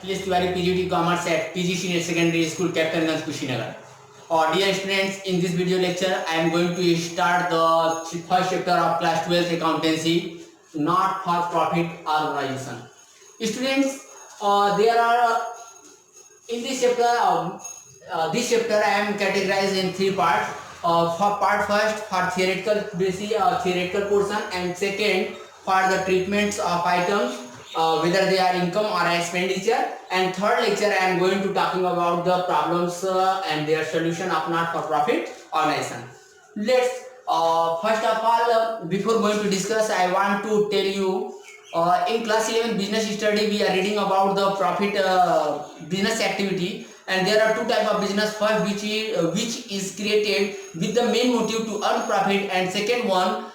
P.S. Tiwari PGT Commerce at PG Senior Secondary School, Captainganj, Kushinagar. Dear students, in this video lecture, I am going to start the first chapter of class 12th accountancy, not for profit organization. Students, there are in this chapter, I am categorized in three parts. For part first, for theoretical basic theoretical portion, and second for the treatments of items, whether they are income or expenditure, and third lecture I am going to talking about the problems and their solution of not for profit organization. Let's first of all, before going to discuss, I want to tell you in class 11 business study we are reading about the profit business activity, and there are two type of business. First, which is created with the main motive to earn profit, and second one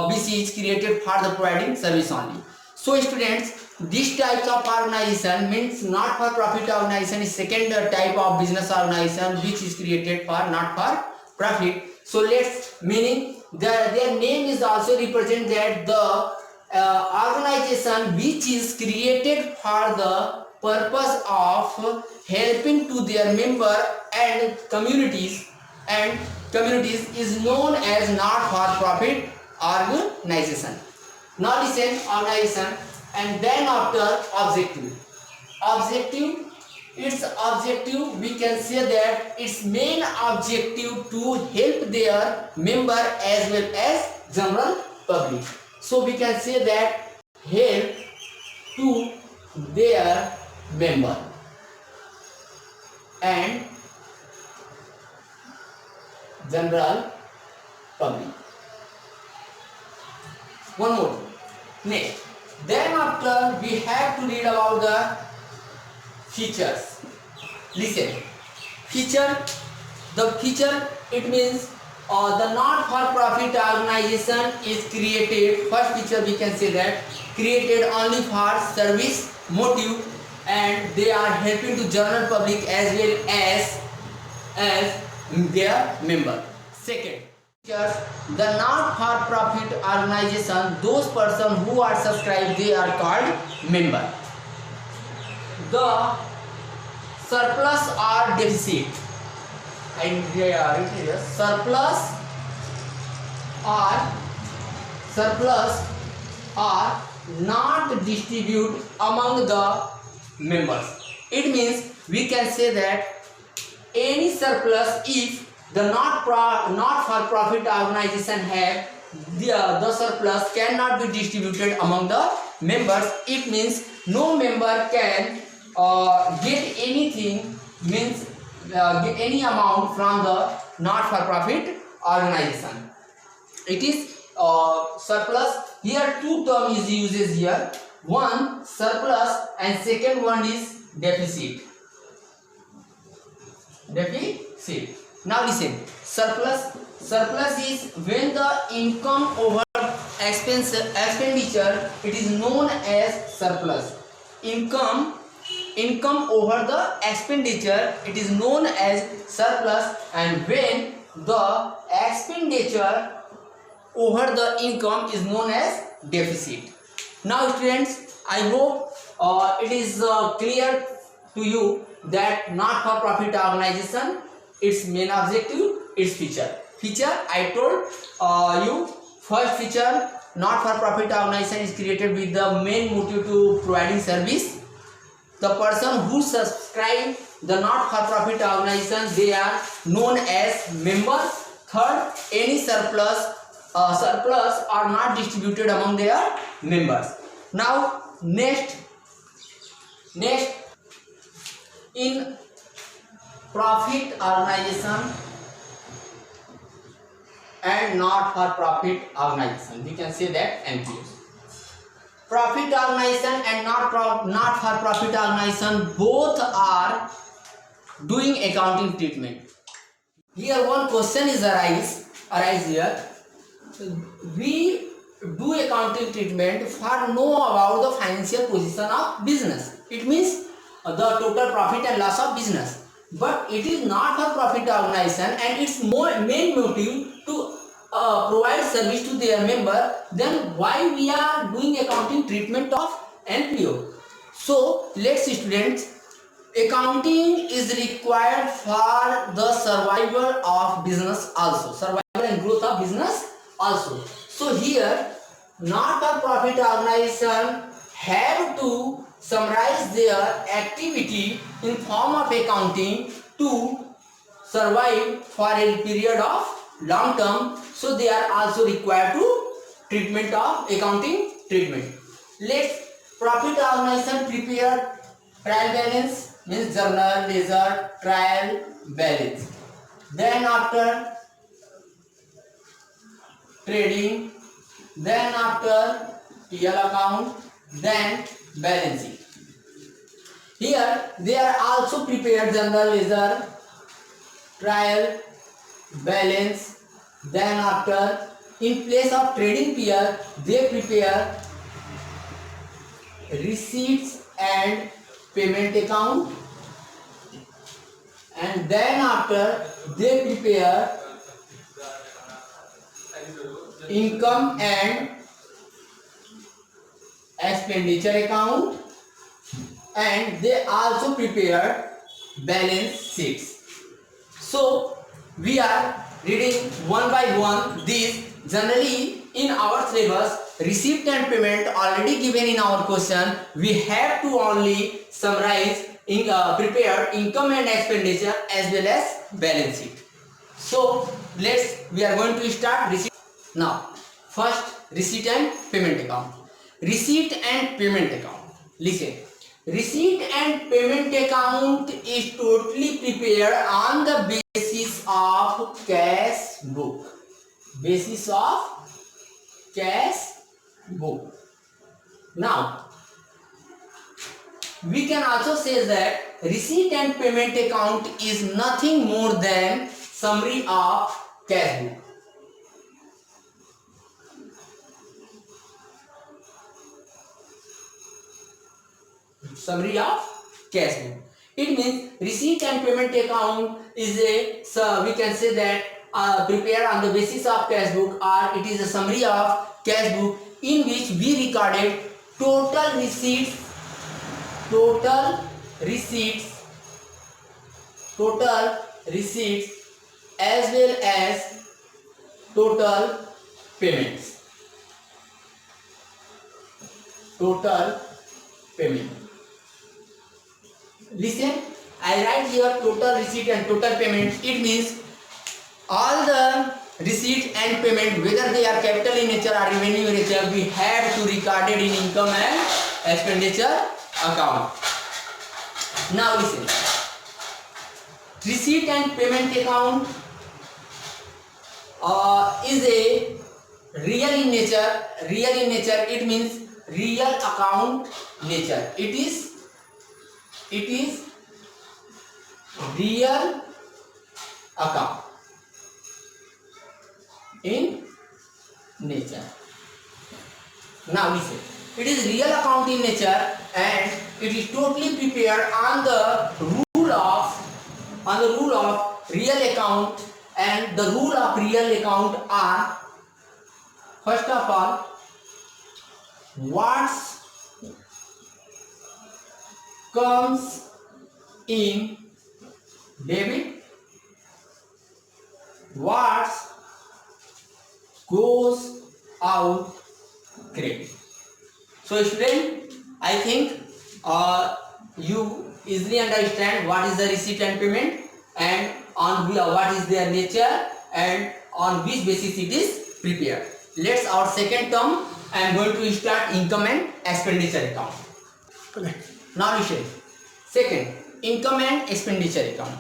which is created for the providing service only. So students, this type of organization means not for profit organization is second type of business organization which is created for not for profit. So let's meaning their name is also represent that the organization which is created for the purpose of helping to their member and communities is known as not for profit organization. Now listen, organization, and then after objective, its objective we can say that its main objective to help their member as well as general public. So we can say that help to their member and general public. One more. Next, then after we have to read about the features. Listen, the feature it means the not-for-profit organization is created. First feature we can say that created only for service motive, and they are helping to general public as well as their member. Second, the not-for-profit organization, those persons who are subscribed, they are called member. The surplus or deficit, surplus are not distributed among the members. It means we can say that any surplus, if the not-for-profit organization have the surplus cannot be distributed among the members. It means no member can get anything, means get any amount from the not-for-profit organization. It is surplus. Here two terms is uses here. One surplus and second one is deficit. Now listen, surplus is when the income over expenditure, it is known as surplus. Income over the expenditure, it is known as surplus, and when the expenditure over the income is known as deficit. Now students, I hope it is clear to you that not-for-profit organization, its main objective, its feature. I told you, first feature, not-for-profit organization is created with the main motive to providing service. The person who subscribe the not-for-profit organization, they are known as members. Third, any surplus are not distributed among their members. Now next in profit organization and not-for-profit organization, we can say that NPOs. Profit organization and not-for-profit organization both are doing accounting treatment. Here one question is arise here. We do accounting treatment for know about the financial position of business. It means the total profit and loss of business. But it is not for profit organization and its main motive to provide service to their member. Then why we are doing accounting treatment of NPO? So let's see students, Accounting is required for the survival of business also. Survival and growth of business also. So here, not-for-profit organization have to summarize their activity in form of accounting to survive for a period of long term. So they are also required to treatment of accounting treatment. Let's profit organization prepare trial balance, means journal, ledger, trial balance. Then after trading, then after PL account, then balance sheet. Here they are also prepared journal, ledger, trial balance. Then after, in place of trading PL, they prepare receipts and payment account, and then after they prepare income and expenditure account, and they also prepare balance sheets. So we are reading one by one these. Generally in our syllabus, receipt and payment already given in our question. We have to only summarize prepare income and expenditure as well as balance sheet. So we are going to start receipt. Now first, receipt and payment account. Receipt and payment account. Listen. Receipt and payment account is totally prepared on the basis of cash book. Basis of cash book. Now, we can also say that receipt and payment account is nothing more than summary of cash book. Summary of cash book. It means receipt and payment account is we can say that prepared on the basis of cash book, or it is a summary of cash book in which we recorded total receipts as well as total payments. Listen, I write here total receipt and total payment. It means all the receipt and payment, whether they are capital in nature or revenue in nature, we have to record it in income and expenditure account. Now listen, receipt and payment account is a real in nature. It means real account nature. It is real account in nature. Now listen, it is real account in nature and it is totally prepared on the rule of real account, and the rule of real account are, first of all, what comes in debit, what goes out credit. So student, I think you easily understand what is the receipt and payment, and on what is their nature, and on which basis it is prepared. Let's our second term. I am going to start income and expenditure account. Now listen, second, income and expenditure account,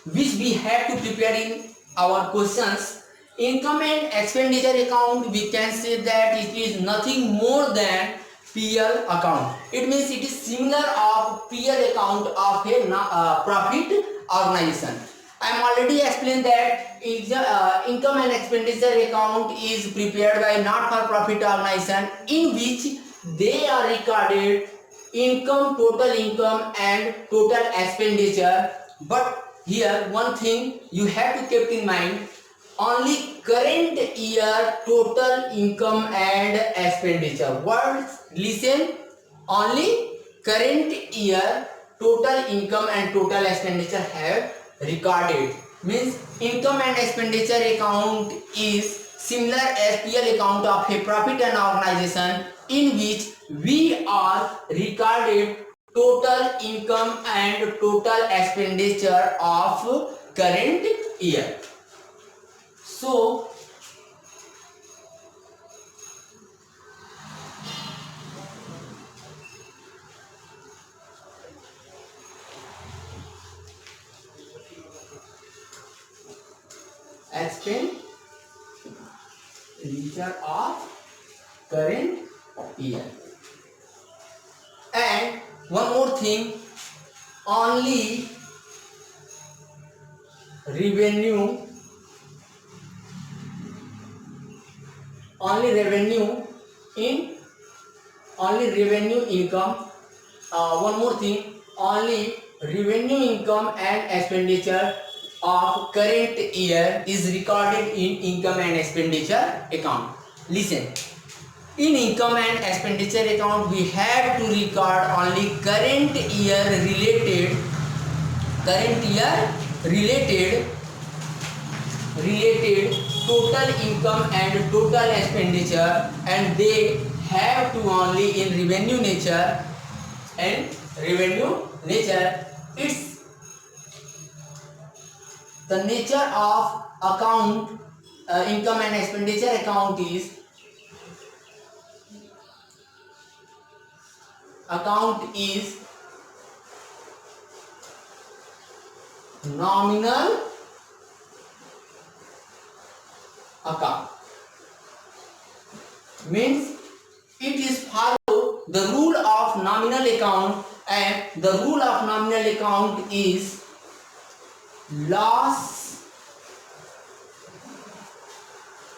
which we have to prepare in our questions. Income and expenditure account, we can say that it is nothing more than PL account. It means it is similar of PL account of a profit organization. I am already explained that income and expenditure account is prepared by not-for-profit organization, in which they are recorded income, total income and total expenditure. But here one thing you have to keep in mind, only current year total income and expenditure. Words, listen, only current year total income and total expenditure have recorded. Means income and expenditure account is similar as PL account of a profit and organization, in which we are recorded total income and total expenditure of current year. So expenditure of current year. And one more thing, only revenue income, one more thing, only revenue income and expenditure of current year is recorded in income and expenditure account. Listen, in income and expenditure account we have to record only current year related total income and total expenditure, and they have to only in revenue nature. It's the nature of account, income and expenditure account is nominal account. Means it is follow the rule of nominal account, and the rule of nominal account is loss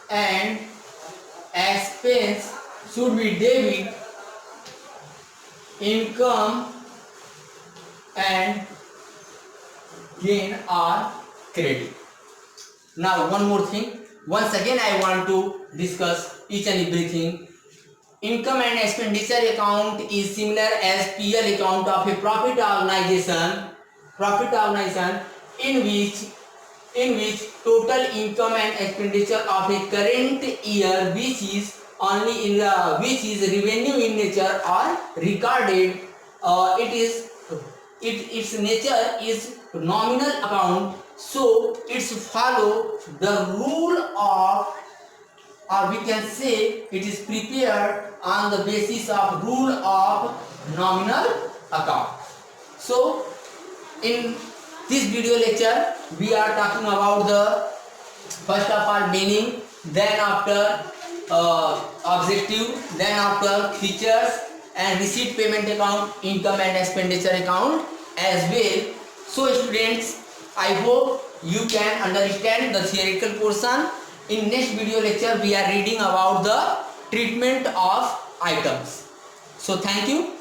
and expense should be debit, income and gain are credit. Now one more thing, once again I want to discuss each and everything. Income and expenditure account is similar as PL account of a profit organization, in which total income and expenditure of a current year, which is revenue in nature, are recorded. Its nature is nominal account, so it's follow the rule of, or we can say it is prepared on the basis of rule of nominal account. So in this video lecture we are talking about the first of all meaning, then after objective, then after features and receipt payment account, income and expenditure account as well. So students, I hope you can understand the theoretical portion. In next video lecture we are reading about the treatment of items. So thank you.